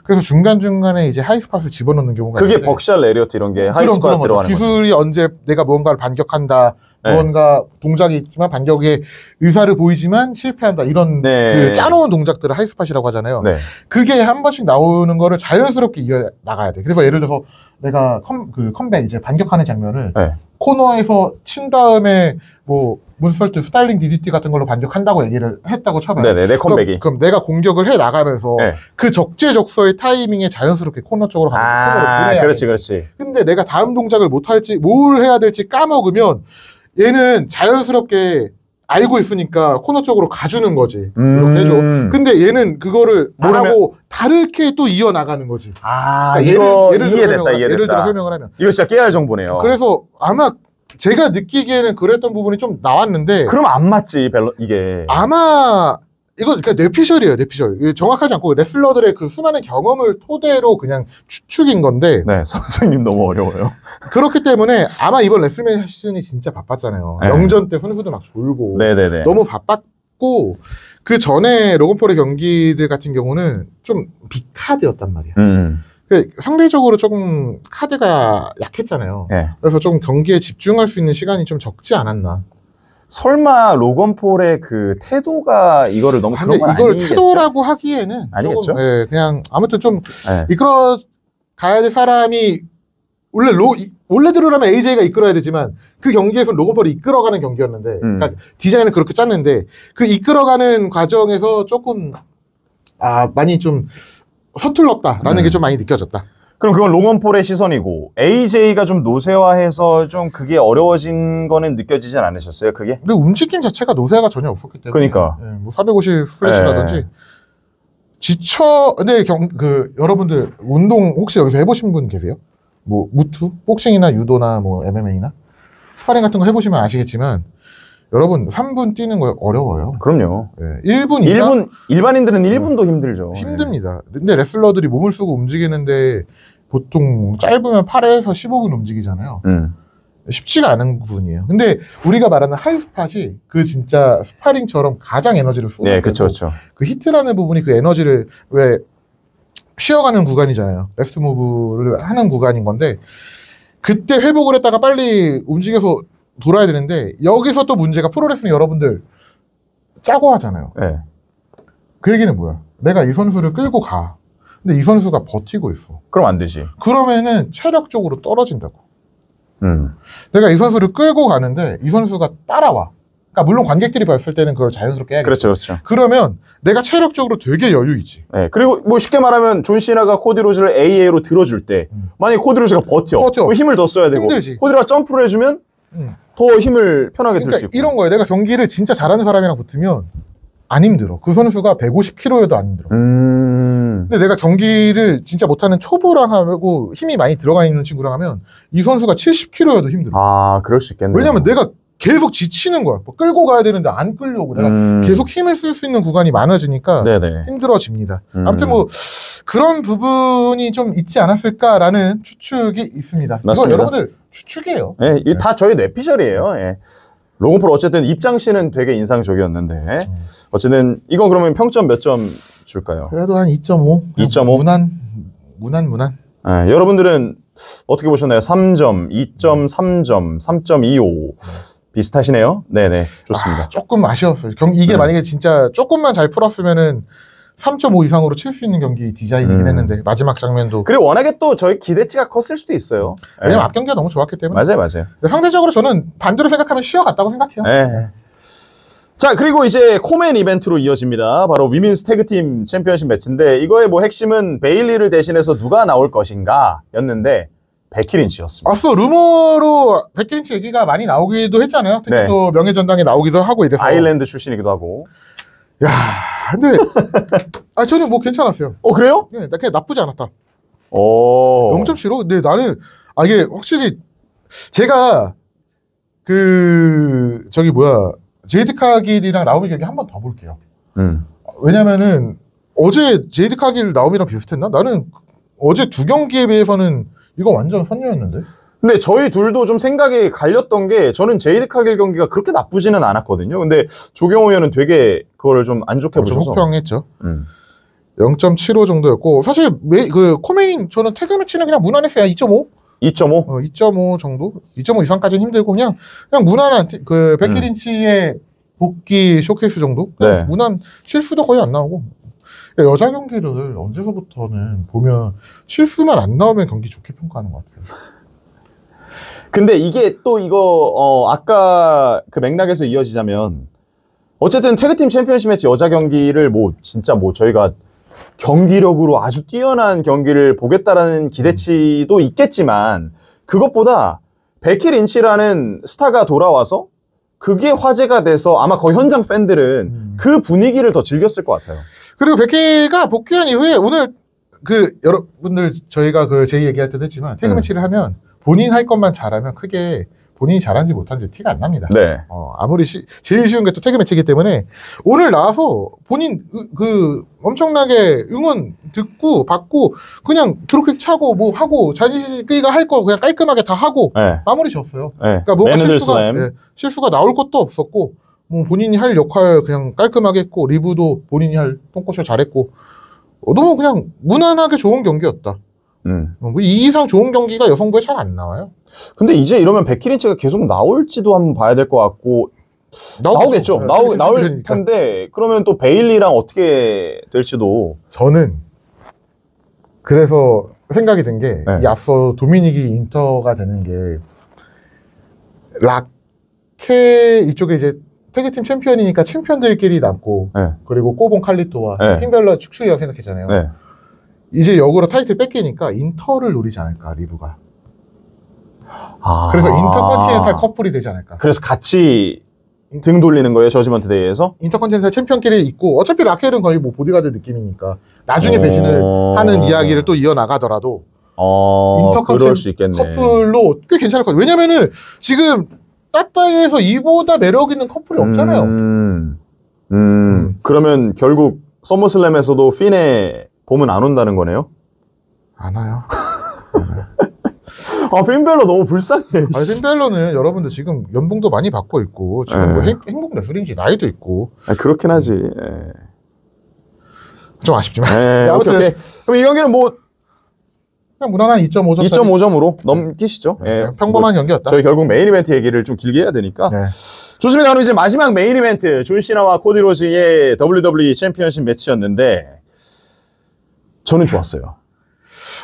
그래서 중간중간에 이제 하이스팟을 집어넣는 경우가 그게 있는데 벅샬 레리어트 이런 게 하이스팟 들어가는 거죠. 기술이 언제 내가 무언가를 반격한다, 네. 무언가 동작이 있지만 반격의 의사를 보이지만 실패한다 이런 네. 그 짜놓은 동작들을 하이스팟이라고 하잖아요. 네. 그게 한 번씩 나오는 거를 자연스럽게 이어나가야 돼. 그래서 예를 들어서 내가 컴백 이제 반격하는 장면을 네. 코너에서 친 다음에 뭐 문스설트 스타일링 DDT 같은 걸로 반격한다고 얘기를 했다고 쳐봐요. 네네, 내 컴백이. 그럼 내가 공격을 해 나가면서 네. 그 적재적소의 타이밍에 자연스럽게 코너 쪽으로 가면서 코너를 보내야 그렇지, 되지. 그렇지. 근데 내가 다음 동작을 못 할지 뭘 해야 될지 까먹으면 얘는 자연스럽게 알고 있으니까 코너 쪽으로 가주는 거지. 이렇게 해줘. 근데 얘는 그거를 안 하고 다르게 또 이어나가는 거지. 아, 그러니까 이거 예를 이해됐다. 예를 들어 설명을 하면. 이거 진짜 깨알 정보네요. 그래서 아마 제가 느끼기에는 그랬던 부분이 좀 나왔는데. 그럼 안 맞지, 이게. 아마 이거 그러니까 뇌피셜이에요, 뇌피셜. 정확하지 않고 레슬러들의 그 수많은 경험을 토대로 그냥 추측인 건데. 네, 선생님 너무 어려워요. 그렇기 때문에 아마 이번 레슬매니아 시즌이 진짜 바빴잖아요. 네. 영전 때 선수들 막 졸고. 네네네. 너무 바빴고 그 전에 로건폴의 경기들 같은 경우는 좀 빅카드였단 말이야. 상대적으로 조금 카드가 약했잖아요. 네. 그래서 좀 경기에 집중할 수 있는 시간이 좀 적지 않았나. 설마 로건 폴의 그 태도가 이거를 너무 그런 건 이걸 아니겠죠? 태도라고 하기에는 아니겠죠? 조금, 예, 그냥 아무튼 좀 네. 이끌어 가야 될 사람이 원래대로라면 AJ가 이끌어야 되지만 그 경기에서는 로건 폴이 이끌어가는 경기였는데 그러니까 디자인을 그렇게 짰는데 그 이끌어가는 과정에서 조금 많이 좀 서툴렀다라는 게 좀 많이 느껴졌다. 그럼 그건 로건 폴의 시선이고 AJ가 좀 노쇠화해서 좀 그게 어려워진 거는 느껴지진 않으셨어요? 그게? 근데 움직임 자체가 노쇠가 전혀 없었기 때문에 그러니까. 예, 뭐 450 스플래시라든지 근데 여러분들 운동 혹시 여기서 해보신 분 계세요? 뭐 무투? 복싱이나 유도나 뭐 MMA나 스파링 같은 거 해보시면 아시겠지만 여러분 3분 뛰는 거 어려워요. 그럼요. 예, 1분 이상 일반인들은 1분도 힘들죠. 힘듭니다. 근데 레슬러들이 몸을 쓰고 움직이는데 보통 짧으면 8에서 15분 움직이잖아요. 쉽지가 않은 부분이에요. 근데 우리가 말하는 하이스팟이 그 진짜 스파링처럼 가장 에너지를 쏘는 네, 그렇죠. 그 히트라는 부분이 그 에너지를 왜 쉬어가는 구간이잖아요. 레스트 무브를 하는 구간인 건데 그때 회복을 했다가 빨리 움직여서 돌아야 되는데 여기서 또 문제가 프로레슬링 여러분들 짜고 하잖아요. 네. 그 얘기는 뭐야? 내가 이 선수를 끌고 가. 근데 이 선수가 버티고 있어. 그럼 안 되지. 그러면은 체력적으로 떨어진다고. 내가 이 선수를 끌고 가는데 이 선수가 따라와. 그러니까 물론 관객들이 봤을 때는 그걸 자연스럽게 해야겠죠. 그렇죠. 그러면 내가 체력적으로 되게 여유 있지. 네. 그리고 뭐 쉽게 말하면 존 시나가 코디 로즈를 AA로 들어줄 때 만약에 코디 로즈가 버텨. 그럼 힘을 더 써야 되고 힘들지. 코디가 점프를 해주면 더 힘을 편하게 들 수 있고. 이런 거예요. 내가 경기를 진짜 잘하는 사람이랑 붙으면 안 힘들어. 그 선수가 150kg여도 안 힘들어. 근데 내가 경기를 진짜 못하는 초보랑 하고 힘이 많이 들어가 있는 친구랑 하면 이 선수가 70kg여도 힘들어. 아, 그럴 수 있겠네요. 왜냐면 내가 계속 지치는 거야. 뭐 끌고 가야 되는데 안 끌려고. 내가 계속 힘을 쓸 수 있는 구간이 많아지니까 네네. 힘들어집니다. 아무튼 뭐 그런 부분이 좀 있지 않았을까라는 추측이 있습니다. 맞습니다. 이건 여러분들 추측이에요. 네, 이게 다 저희 뇌피셜이에요. 예. 로건 폴 어쨌든 입장시는 되게 인상적이었는데 어쨌든 이건 그러면 평점 몇 점 줄까요? 그래도 한 2.5. 2.5? 무난. 네, 여러분들은 어떻게 보셨나요? 3점, 2.3점, 3.25 비슷하시네요? 네네, 좋습니다. 조금 아쉬웠어요. 이게 만약에 진짜 조금만 잘 풀었으면은 3.5 이상으로 칠 수 있는 경기 디자인이긴 했는데 마지막 장면도. 그리고 워낙에 또 저희 기대치가 컸을 수도 있어요. 왜냐면 앞 경기가 너무 좋았기 때문에. 맞아요. 상대적으로 저는 반대로 생각하면 쉬어갔다고 생각해요. 네. 자, 그리고 이제 코멘 이벤트로 이어집니다. 바로 위민스 태그팀 챔피언십 매치인데 이거의 뭐 핵심은 베일리를 대신해서 누가 나올 것인가 였는데 베키린치였습니다. 앞서 루머로 베키린치 얘기가 많이 나오기도 했잖아요. 특히 네. 또 명예전당에 나오기도 하고 이래서. 아일랜드 출신이기도 하고. 야, 근데 저는 뭐 괜찮았어요. 그래요? 그냥 나쁘지 않았다. 오. 0.75? 근데 나는 이게 확실히 제가 제이드 카길이랑 나오미 경기 한 번 더 볼게요. 왜냐면은 어제 제이드 카길 나오미랑 비슷했나? 나는 어제 두 경기에 비해서는 이거 완전 선녀였는데. 근데 저희 둘도 좀 생각이 갈렸던 게 저는 제이드 카길 경기가 그렇게 나쁘지는 않았거든요. 근데 조경호 의원은 되게 그거를 좀 안 좋게 보셔서 혹평했죠. 0.75 정도였고 사실 그 코메인 저는 태그 매치는 그냥 무난했어요. 2.5? 2.5? 2.5 정도? 2.5 이상까지는 힘들고 그냥 무난한 그 베키린치의 복귀 쇼케이스 정도? 네. 무난 실수도 거의 안 나오고 여자 경기를 언제서부터는 보면 실수만 안 나오면 경기 좋게 평가하는 것 같아요. 근데 이게 또 이거 아까 그 맥락에서 이어지자면 어쨌든 태그팀 챔피언십 매치 여자 경기를 뭐 진짜 뭐 저희가 경기력으로 아주 뛰어난 경기를 보겠다라는 기대치도 있겠지만 그것보다 베키 린치라는 스타가 돌아와서 그게 화제가 돼서 아마 거의 현장 팬들은 그 분위기를 더 즐겼을 것 같아요. 그리고 베키가 복귀한 이후에 오늘 그 여러분들 저희가 그 제 얘기할 때도 했지만 태그 매치를 하면 본인 할 것만 잘하면 크게 본인이 잘한지 못한지 티가 안 납니다. 네. 아무리 제일 쉬운 게 또 태그 매치이기 때문에 오늘 나와서 본인 그 엄청나게 응원 듣고 받고 그냥 드롭킥 차고 뭐 하고 자기가 할 거 그냥 깔끔하게 다 하고 네. 마무리 지었어요. 네. 그러니까 뭔가 슬램. 실수가 나올 것도 없었고 뭐 본인이 할 역할 그냥 깔끔하게 했고 리브도 본인이 할 똥꼬쇼 잘했고 너무 그냥 무난하게 좋은 경기였다. 뭐 이 이상 좋은 경기가 여성부에 잘 안 나와요. 근데 이제 이러면 베키 린치가 계속 나올지도 한번 봐야 될 것 같고 나오겠죠. 네, 나올 텐데 그러면 또 베일리랑 어떻게 될지도 저는 그래서 생각이 든 게 이 앞서 도미닉이 인터가 되는 게 라케 이쪽에 이제 태그팀 챔피언이니까 챔피언들끼리 남고 그리고 꼬본 칼리토와 핀벨러 축출이라고 생각했잖아요. 이제 역으로 타이틀 뺏기니까 인터를 노리지 않을까 리브가. 그래서 인터컨티넨탈 커플이 되지 않을까. 그래서 같이 등 돌리는 거예요, 저지먼트 데이에서? 인터컨티넨탈 챔피언끼리 있고 어차피 라켈은 거의 뭐 보디가드 느낌이니까 나중에 배신을 하는 이야기를 또 이어나가더라도 그럴 수 있겠네. 커플로 꽤 괜찮을 것 같아요. 왜냐면은 지금 따따이에서 이보다 매력 있는 커플이 없잖아요. 그러면 결국 서머슬램에서도 핀의 봄은 안 온다는 거네요? 안 와요. 핀벨러 너무 불쌍해. 핀벨러는 여러분들 지금 연봉도 많이 받고 있고 지금 뭐 행복 레슬링지 나이도 있고 그렇긴 하지. 좀 아쉽지만 아무튼 오케이. 그럼 이 경기는 뭐 그냥 무난한 2.5점 2.5점으로 넘기시죠. 평범한 경기였다. 저희 결국 메인 이벤트 얘기를 좀 길게 해야 되니까. 좋습니다. 그럼 이제 마지막 메인 이벤트 존 시나와 코디 로즈의 WWE 챔피언십 매치였는데 저는 좋았어요.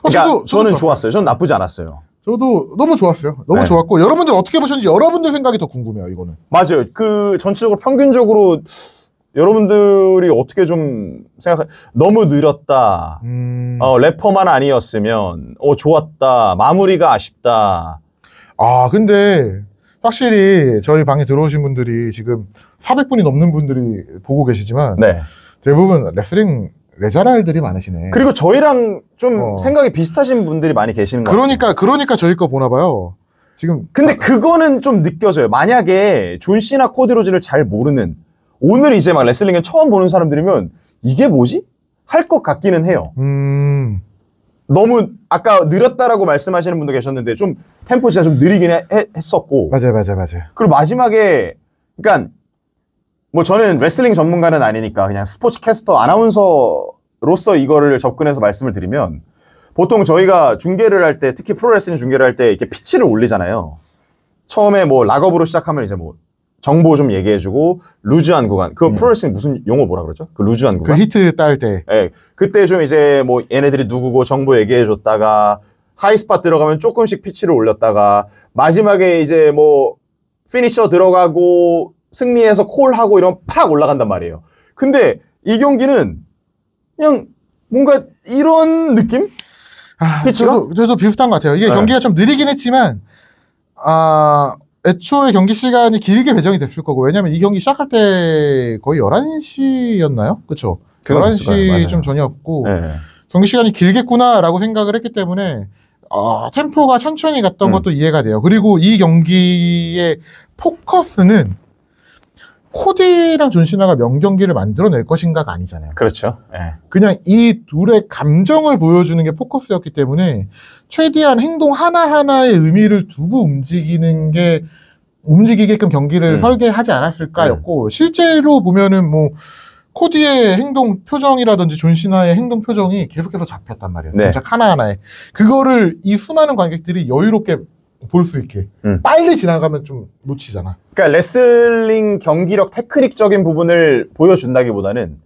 그러니까 저는 좋았어요. 저는 나쁘지 않았어요. 저도 너무 좋았어요. 너무 좋았고 여러분들 어떻게 보셨는지 여러분들 생각이 더 궁금해요. 이거는 맞아요. 그 전체적으로 평균적으로 여러분들이 어떻게 좀 너무 느렸다. 래퍼만 아니었으면 좋았다. 마무리가 아쉽다. 근데 확실히 저희 방에 들어오신 분들이 지금 400분이 넘는 분들이 보고 계시지만 대부분 레슬링 레자랄들이 많으시네. 그리고 저희랑 좀 생각이 비슷하신 분들이 많이 계시는 것 같아요. 그러니까 저희 거 보나 봐요. 지금 근데 그거는 좀 느껴져요. 만약에 존 시나 코디 로즈를 잘 모르는 오늘 이제 막 레슬링을 처음 보는 사람들이면 이게 뭐지? 할 것 같기는 해요. 너무 아까 느렸다라고 말씀하시는 분도 계셨는데 좀 템포 진짜 좀 느리긴 했었고. 맞아요. 그리고 마지막에 그러니까 뭐 저는 레슬링 전문가는 아니니까 그냥 스포츠 캐스터 아나운서로서 이거를 접근해서 말씀을 드리면 보통 저희가 중계를 할 때 특히 프로레슬링 중계를 할 때 이렇게 피치를 올리잖아요. 처음에 뭐 락업으로 시작하면 이제 뭐 정보 좀 얘기해주고 루즈한 구간 그 프로레슬링 무슨 용어 뭐라 그러죠? 그 루즈한 구간? 그 히트 딸 때 그때 좀 이제 뭐 얘네들이 누구고 정보 얘기해줬다가 하이스팟 들어가면 조금씩 피치를 올렸다가 마지막에 이제 뭐 피니셔 들어가고 승리해서 콜하고 이러면 팍 올라간단 말이에요. 근데 이 경기는 그냥 뭔가 이런 느낌? 피치가? 저도 비슷한 것 같아요. 이게 경기가 좀 느리긴 했지만 애초에 경기 시간이 길게 배정이 됐을 거고 왜냐면 이 경기 시작할 때 거의 11시였나요? 그쵸? 11시 좀 전이었고 경기 시간이 길겠구나라고 생각을 했기 때문에 템포가 천천히 갔던 것도 이해가 돼요. 그리고 이 경기의 포커스는 코디랑 존 시나가 명경기를 만들어낼 것인가가 아니잖아요. 그렇죠. 그냥 이 둘의 감정을 보여주는 게 포커스였기 때문에 최대한 행동 하나하나의 의미를 두고 움직이게끔 경기를 설계하지 않았을까였고 실제로 보면은 뭐 코디의 행동 표정이라든지 존시나의 행동 표정이 계속해서 잡혔단 말이에요. 네. 동작 하나하나에. 그거를 이 수많은 관객들이 여유롭게 볼 수 있게. 빨리 지나가면 좀 놓치잖아. 그러니까 레슬링 경기력 테크닉적인 부분을 보여준다기보다는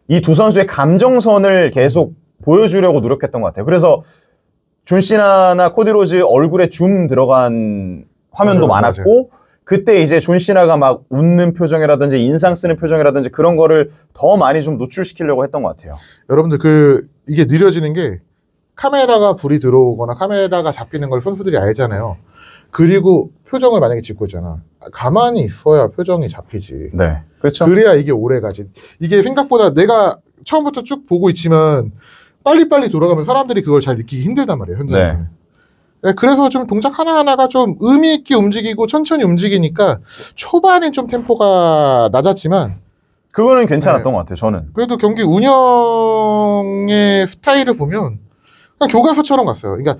이 두 선수의 감정선을 계속 보여주려고 노력했던 것 같아요. 그래서 존시나나 코디 로즈 얼굴에 줌 들어간 화면도 많았고 맞아요. 그때 이제 존시나가 막 웃는 표정이라든지 인상 쓰는 표정이라든지 그런 거를 더 많이 좀 노출시키려고 했던 것 같아요. 여러분들 이게 느려지는 게 카메라가 불이 들어오거나 카메라가 잡히는 걸 선수들이 알잖아요. 그리고 표정을 만약에 짓고 있잖아. 가만히 있어야 표정이 잡히지. 네, 그렇죠. 그래야 이게 오래 가지. 이게 생각보다 내가 처음부터 쭉 보고 있지만 빨리빨리 돌아가면 사람들이 그걸 잘 느끼기 힘들단 말이에요, 현장에서. 네, 그래서 좀 동작 하나하나가 좀 의미 있게 움직이고 천천히 움직이니까 초반엔 좀 템포가 낮았지만 그거는 괜찮았던 것 같아요, 저는. 그래도 경기 운영의 스타일을 보면 그냥 교과서처럼 갔어요. 그러니까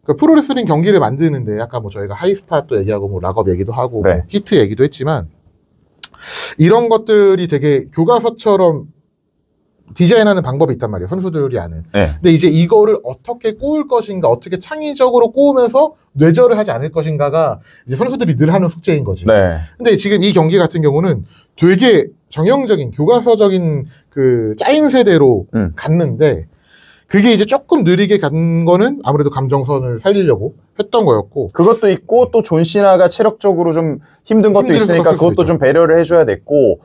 그 프로레슬링 경기를 만드는데 아까 뭐 저희가 하이스팟도 얘기하고 뭐 락업 얘기도 하고 네. 뭐 히트 얘기도 했지만 이런 것들이 되게 교과서처럼 디자인하는 방법이 있단 말이에요. 선수들이 아는. 네. 근데 이제 이거를 어떻게 꼬을 것인가, 어떻게 창의적으로 꼬으면서 뇌절을 하지 않을 것인가가 이제 선수들이 늘 하는 숙제인 거지. 네. 근데 지금 이 경기 같은 경우는 되게 정형적인 교과서적인 그 짜임새대로 갔는데 그게 이제 조금 느리게 간 거는 아무래도 감정선을 살리려고 했던 거였고 그것도 있고 또 존시나가 체력적으로 좀 힘든 것도 있으니까 그것도 좀 배려를 해줘야 됐고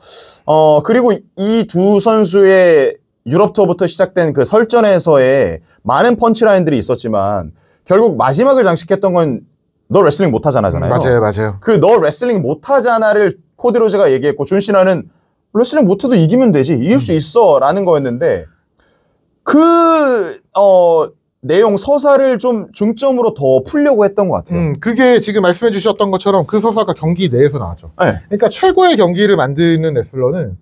그리고 이 두 선수의 유럽 투어부터 시작된 그 설전에서의 많은 펀치라인들이 있었지만 결국 마지막을 장식했던 건 너 레슬링 못하잖아잖아요. 맞아요. 그 너 레슬링 못하잖아를 코디 로즈가 얘기했고 존시나는 레슬링 못해도 이기면 되지, 이길 수 있어 라는 거였는데 내용 서사를 좀 중점으로 더 풀려고 했던 것 같아요. 그게 지금 말씀해 주셨던 것처럼 그 서사가 경기 내에서 나왔죠. 네. 그러니까 최고의 경기를 만드는 레슬러는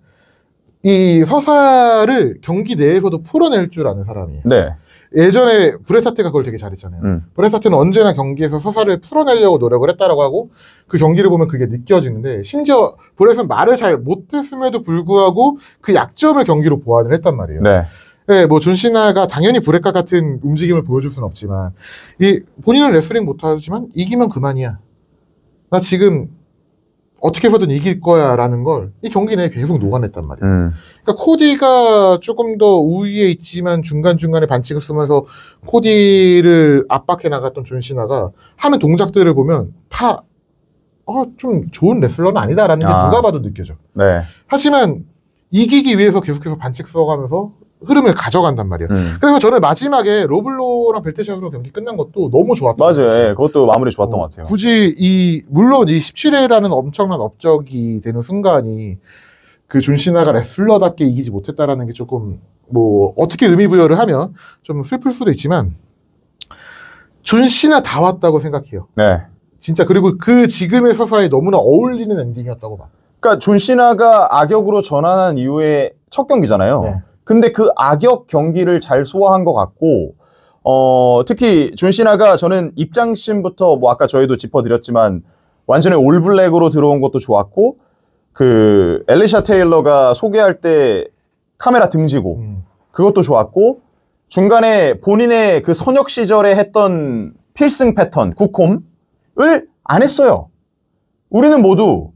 이 서사를 경기 내에서도 풀어낼 줄 아는 사람이에요. 네. 예전에 브렛 하트가 그걸 되게 잘했잖아요. 브렛 하트는 언제나 경기에서 서사를 풀어내려고 노력을 했다라고 하고 그 경기를 보면 그게 느껴지는데 심지어 브렛은 말을 잘 못했음에도 불구하고 그 약점을 경기로 보완을 했단 말이에요. 네. 네, 뭐 존시나가 당연히 브렛과 같은 움직임을 보여줄 수는 없지만 본인은 레슬링 못하지만 이기면 그만이야. 나 지금 어떻게 해서든 이길 거야 라는 걸 이 경기 내에 계속 녹아냈단 말이에요. 그러니까 코디가 조금 더 우위에 있지만 중간중간에 반칙을 쓰면서 코디를 압박해 나갔던 존시나가 하는 동작들을 보면 다 좀 좋은 레슬러는 아니다라는 게 누가 봐도 느껴져. 네. 하지만 이기기 위해서 계속해서 반칙 써가면서 흐름을 가져간단 말이에요. 그래서 저는 마지막에 로블로랑 벨트샷으로 경기 끝난 것도 너무 좋았던 것 같아요. 맞아요. 예, 그것도 마무리 좋았던 것 같아요. 굳이 물론 이 17회라는 엄청난 업적이 되는 순간이 그 존시나가 레슬러답게 이기지 못했다라는 게 조금 뭐 어떻게 의미 부여를 하면 좀 슬플 수도 있지만 존시나 다 왔다고 생각해요. 네. 진짜 그리고 그 지금의 서사에 너무나 어울리는 엔딩이었다고 봐. 그러니까 존시나가 악역으로 전환한 이후에 첫 경기잖아요. 네. 근데 그 악역 경기를 잘 소화한 것 같고 특히 존시나가 저는 입장씬부터 뭐 아까 저희도 짚어드렸지만 완전히 올블랙으로 들어온 것도 좋았고 그 엘리샤 테일러가 소개할 때 카메라 등지고 그것도 좋았고 중간에 본인의 그 선역 시절에 했던 필승 패턴 굿콤을 안 했어요. 우리는 모두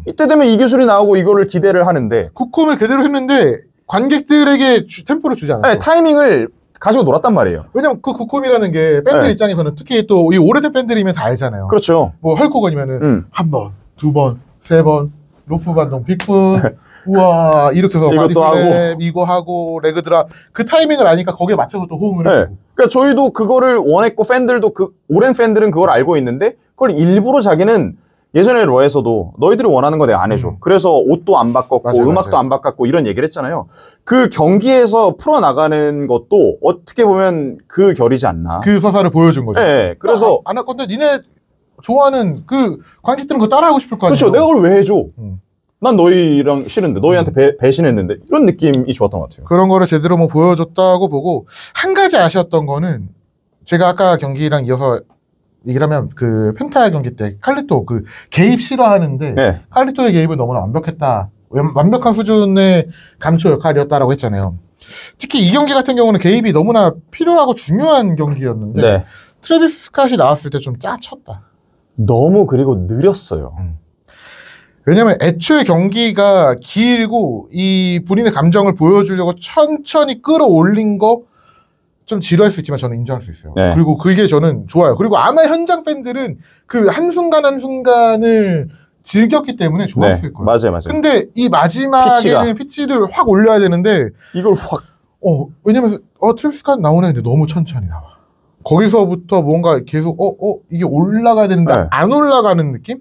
이때 되면 이 기술이 나오고 이거를 기대를 하는데 굿콤을 그대로 했는데 관객들에게 템포를 주지 않았어. 네, 타이밍을 가지고 놀았단 말이에요. 왜냐면 그 굿콤이라는 게 팬들 네. 입장에서는 특히 또 이 오래된 팬들이면 다 알잖아요. 그렇죠. 뭐 헐코건이면은 한 번, 두 번, 세 번, 로프 반동 빅풋, 우와 이렇게 해서 이것도 하고 이거 하고 레그드라 그 타이밍을 아니까 거기에 맞춰서 또 호응을 네. 해주고. 그러니까 저희도 그거를 원했고 팬들도 그 오랜 팬들은 그걸 알고 있는데 그걸 일부러 자기는 예전에 러에서도 너희들이 원하는 거 내가 안 해줘. 그래서 옷도 안 바꿨고 맞아요, 음악도 맞아요. 안 바꿨고 이런 얘기를 했잖아요. 그 경기에서 풀어나가는 것도 어떻게 보면 그 결이지 않나. 그 서사를 보여준 거죠. 네. 그래서 안 할 건데 니네 좋아하는 그 관객들은 그거 따라하고 싶을 거 아니에요. 그렇죠. 내가 그걸 왜 해줘? 음. 난 너희랑 싫은데 너희한테 배신했는데 이런 느낌이 좋았던 것 같아요. 그런 거를 제대로 뭐 보여줬다고 보고 한 가지 아쉬웠던 거는 제가 아까 경기랑 이어서 얘기를 하면 그 펜타 경기 때 칼리토 그 개입 싫어하는데 네. 칼리토의 개입은 너무나 완벽했다 완벽한 수준의 감초 역할이었다라고 했잖아요. 특히 이 경기 같은 경우는 개입이 너무나 필요하고 중요한 경기였는데 네. 트래비스 스캇이 나왔을 때 좀 짜쳤다. 너무 그리고 느렸어요. 왜냐면 애초에 경기가 길고 이 본인의 감정을 보여주려고 천천히 끌어올린 거 좀 지루할 수 있지만 저는 인정할 수 있어요. 네. 그리고 그게 저는 좋아요. 그리고 아마 현장 팬들은 그 한순간 한순간을 즐겼기 때문에 좋았을 네. 거예요. 맞아요, 맞아요. 근데 이 마지막에는 피치를 확 올려야 되는데 이걸 확. 왜냐면 트래비스 스캇 나오는데 너무 천천히 나와. 거기서부터 뭔가 계속 이게 올라가야 되는데 네. 안 올라가는 느낌?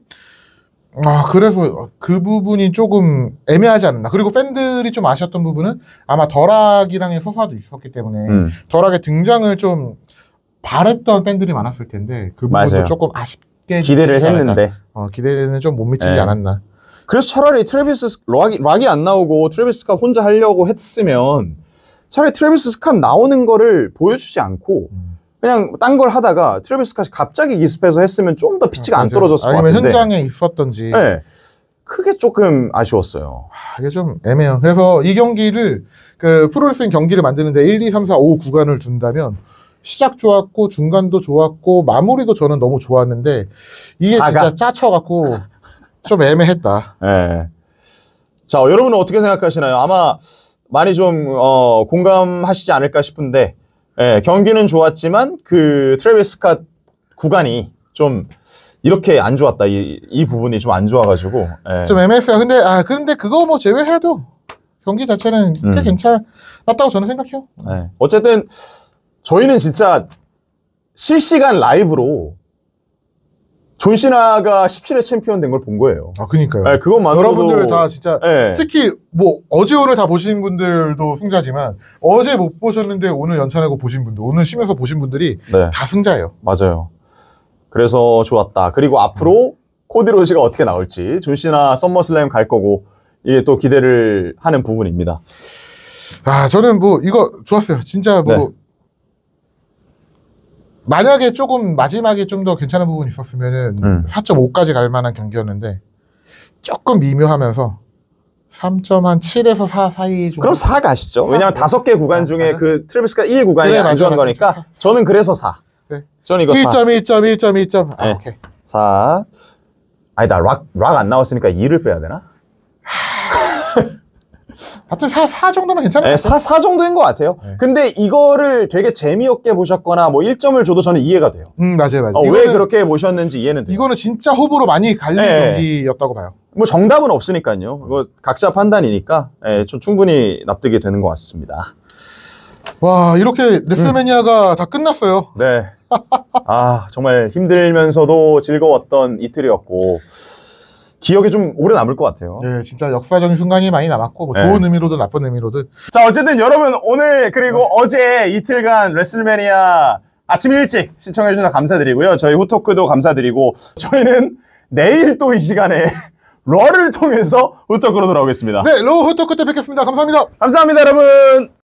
그래서 그 부분이 조금 애매하지 않나. 그리고 팬들이 좀 아쉬웠던 부분은 아마 덜락이랑의 서사도 있었기 때문에 덜락의 등장을 좀 바랬던 팬들이 많았을 텐데 그 부분도 맞아요. 조금 아쉽게 기대를 미치지 않았나. 했는데 기대는 좀 못 미치지 네. 않았나. 그래서 차라리 락이 안 나오고 트래비스 스캇 혼자 하려고 했으면 차라리 트래비스 스캇 나오는 거를 보여주지 않고 그냥 딴 걸 하다가 트래비스 스캇이 갑자기 기습해서 했으면 좀 더 피치가 안 떨어졌을 것 아니면 같은데 현장에 있었던지. 네. 그게 조금 아쉬웠어요. 이게 좀 애매해요. 그래서 이 경기를 그 프로레슬링 경기를 만드는데 1, 2, 3, 4, 5 구간을 둔다면 시작 좋았고 중간도 좋았고 마무리도 저는 너무 좋았는데 이게 진짜 짜쳐갖고 좀 애매했다. 네. 자, 여러분은 어떻게 생각하시나요? 아마 많이 좀 공감하시지 않을까 싶은데 경기는 좋았지만 그 트래비스 스캇 구간이 좀 이렇게 안 좋았다. 이 부분이 좀 안 좋아가지고 좀 애매했어요. 근데 그거 뭐 제외해도 경기 자체는 꽤 괜찮았다고 저는 생각해요. 어쨌든 저희는 진짜 실시간 라이브로 존 시나가 17회 챔피언 된 걸 본 거예요. 그니까요. 그것만으로도 여러분들 다 진짜 특히 뭐 어제 오늘 다 보신 분들도 승자지만 어제 못 보셨는데 오늘 연차내고 보신 분들, 오늘 쉬면서 보신 분들이 다 승자예요. 맞아요. 그래서 좋았다. 그리고 앞으로 코디 로즈가 어떻게 나올지 존 시나 썸머슬램 갈 거고 이게 또 기대를 하는 부분입니다. 저는 뭐 이거 좋았어요. 진짜 뭐 만약에 조금 마지막에 좀 더 괜찮은 부분이 있었으면은 4.5까지 갈 만한 경기였는데 조금 미묘하면서 3.7에서 4 사이 정도. 그럼 4 가시죠. 왜냐면 5개 구간 중에 그 트래비스가 1 구간이 안 좋은 거니까 저는 그래서 4. 네. 저는 이거 1.1.1.1. 오케이. 4. 아니다. 락 안 나왔으니까 2를 빼야 되나? 하여튼 4 정도면 괜찮을 것 같아요. 4 정도인 것 같아요. 근데 이거를 되게 재미없게 보셨거나 뭐 1점을 줘도 저는 이해가 돼요. 맞아요. 왜 그렇게 보셨는지 이해는 돼요. 이거는 진짜 호불호 많이 갈린 경기였다고 봐요. 뭐 정답은 없으니까요. 이거 각자 판단이니까 좀 충분히 납득이 되는 것 같습니다. 와, 이렇게 레슬매니아가 다 끝났어요. 네. 정말 힘들면서도 즐거웠던 이틀이었고 기억에 좀 오래 남을 것 같아요. 네, 진짜 역사적인 순간이 많이 남았고 뭐 좋은 의미로든 나쁜 의미로든. 자, 어쨌든 여러분 오늘 그리고 어제 이틀간 레슬매니아 아침 일찍 시청해주셔서 감사드리고요. 저희 후토크도 감사드리고 저희는 내일 또 이 시간에 러를 통해서 후토크로 돌아오겠습니다. 네, 로 후토크 때 뵙겠습니다. 감사합니다. 감사합니다, 여러분.